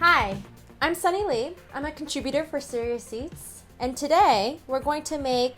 Hi, I'm Sunny Lee. I'm a contributor for Serious Eats, and today we're going to make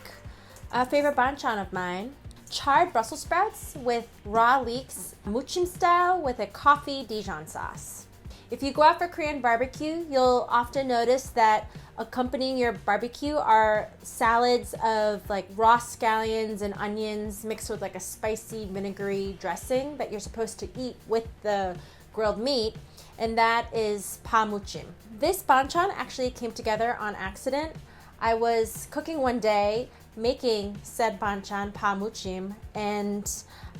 a favorite banchan of mine, charred Brussels sprouts with raw leeks, muchim style with a Coffee-Dijon sauce. If you go out for Korean barbecue, you'll often notice that accompanying your barbecue are salads of like raw scallions and onions mixed with like a spicy vinegary dressing that you're supposed to eat with the grilled meat, and that is pa-muchim. This banchan actually came together on accident. I was cooking one day, making said banchan, pa-muchim, and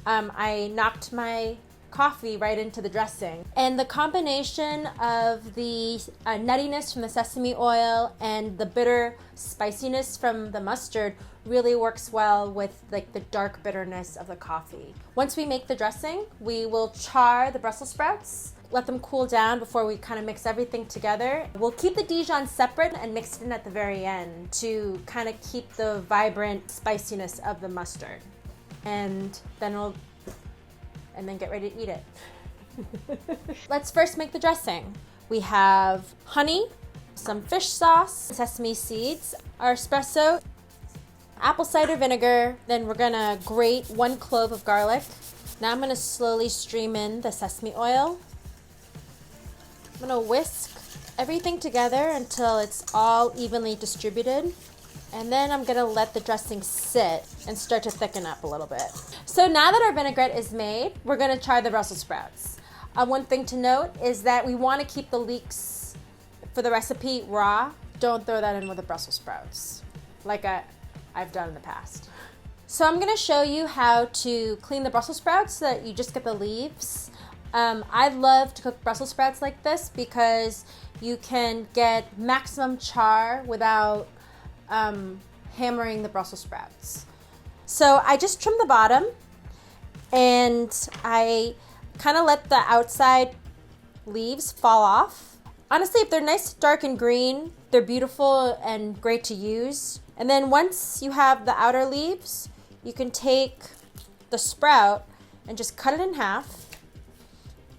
I knocked my coffee right into the dressing. And the combination of the nuttiness from the sesame oil and the bitter spiciness from the mustard really works well with like the dark bitterness of the coffee. Once we make the dressing, we will char the Brussels sprouts, let them cool down before we kind of mix everything together. We'll keep the Dijon separate and mix it in at the very end to kind of keep the vibrant spiciness of the mustard. And then get ready to eat it. Let's first make the dressing. We have honey, some fish sauce, sesame seeds, our espresso, apple cider vinegar, then we're gonna grate 1 clove of garlic. Now I'm gonna slowly stream in the sesame oil. I'm gonna whisk everything together until it's all evenly distributed. And then I'm gonna let the dressing sit and start to thicken up a little bit. So now that our vinaigrette is made, we're gonna char the Brussels sprouts. One thing to note is that we wanna keep the leeks for the recipe raw. Don't throw that in with the Brussels sprouts, like I've done in the past. So I'm gonna show you how to clean the Brussels sprouts so that you just get the leaves. I love to cook Brussels sprouts like this because you can get maximum char without hammering the Brussels sprouts. So I just trim the bottom and I kind of let the outside leaves fall off. Honestly, if they're nice, dark and green, they're beautiful and great to use. And then once you have the outer leaves, you can take the sprout and just cut it in half.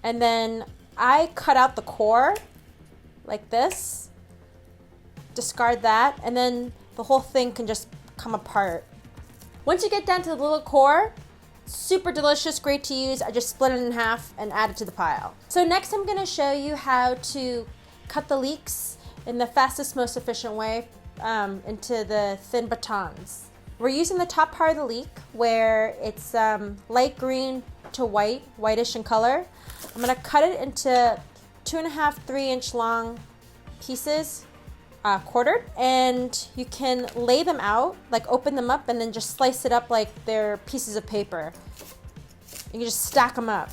And then I cut out the core like this, discard that, and then the whole thing can just come apart. Once you get down to the little core, super delicious, great to use. I just split it in half and add it to the pile. So next I'm gonna show you how to cut the leeks in the fastest, most efficient way into the thin batons. We're using the top part of the leek where it's light green to whitish in color. I'm gonna cut it into 2.5, 3-inch long pieces, quartered, and you can lay them out, like open them up and then just slice it up like they're pieces of paper. You can just stack them up.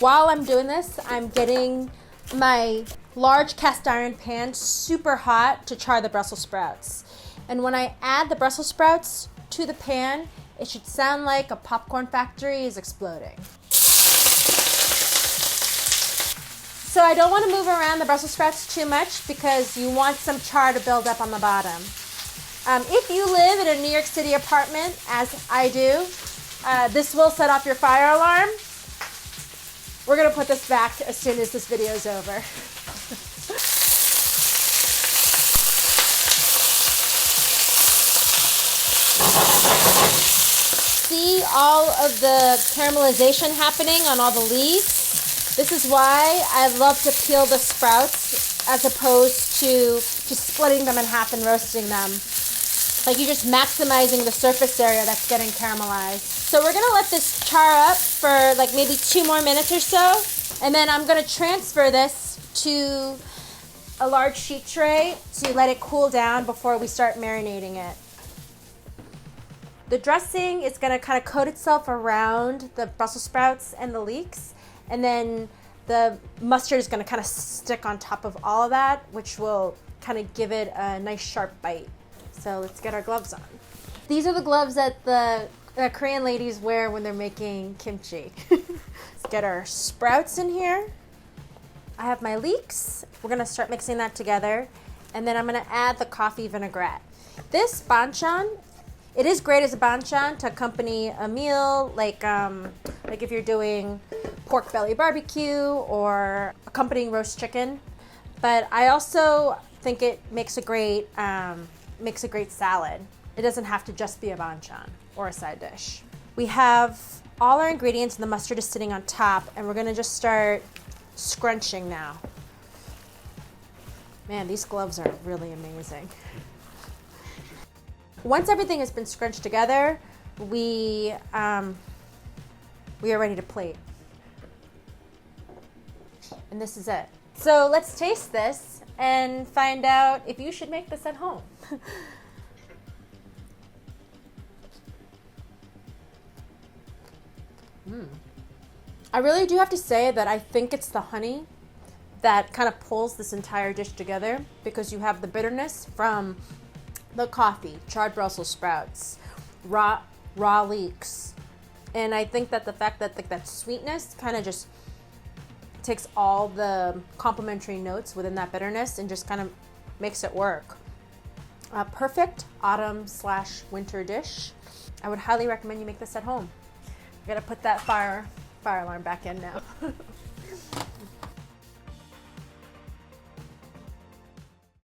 While I'm doing this, I'm getting my large cast iron pan super hot to char the Brussels sprouts. And when I add the Brussels sprouts to the pan, it should sound like a popcorn factory is exploding. So I don't want to move around the Brussels sprouts too much because you want some char to build up on the bottom. If you live in a New York City apartment, as I do, this will set off your fire alarm. We're going to put this back as soon as this video is over. See all of the caramelization happening on all the leaves? This is why I love to peel the sprouts as opposed to just splitting them in half and roasting them. Like you're just maximizing the surface area that's getting caramelized. So we're gonna let this char up for like maybe 2 more minutes or so. And then I'm gonna transfer this to a large sheet tray to let it cool down before we start marinating it. The dressing is gonna kind of coat itself around the Brussels sprouts and the leeks. And then the mustard is going to kind of stick on top of all of that, which will kind of give it a nice sharp bite. So let's get our gloves on. These are the gloves that the Korean ladies wear when they're making kimchi. Let's get our sprouts in here. I have my leeks. We're going to start mixing that together. And then I'm going to add the coffee vinaigrette. This banchan It is great as a banchan to accompany a meal, like if you're doing pork belly barbecue or accompanying roast chicken. But I also think it makes a great salad. It doesn't have to just be a banchan or a side dish. We have all our ingredients and the mustard is sitting on top, and we're gonna just start scrunching now. Man, these gloves are really amazing. Once everything has been scrunched together, we are ready to plate. And this is it. So let's taste this and find out if you should make this at home. I really do have to say that I think it's the honey that kind of pulls this entire dish together, because you have the bitterness from the coffee, charred Brussels sprouts, raw leeks, and I think that the fact that that sweetness kind of just takes all the complementary notes within that bitterness and just kind of makes it work. A perfect autumn/winter dish. I would highly recommend you make this at home. I gotta put that fire alarm back in now.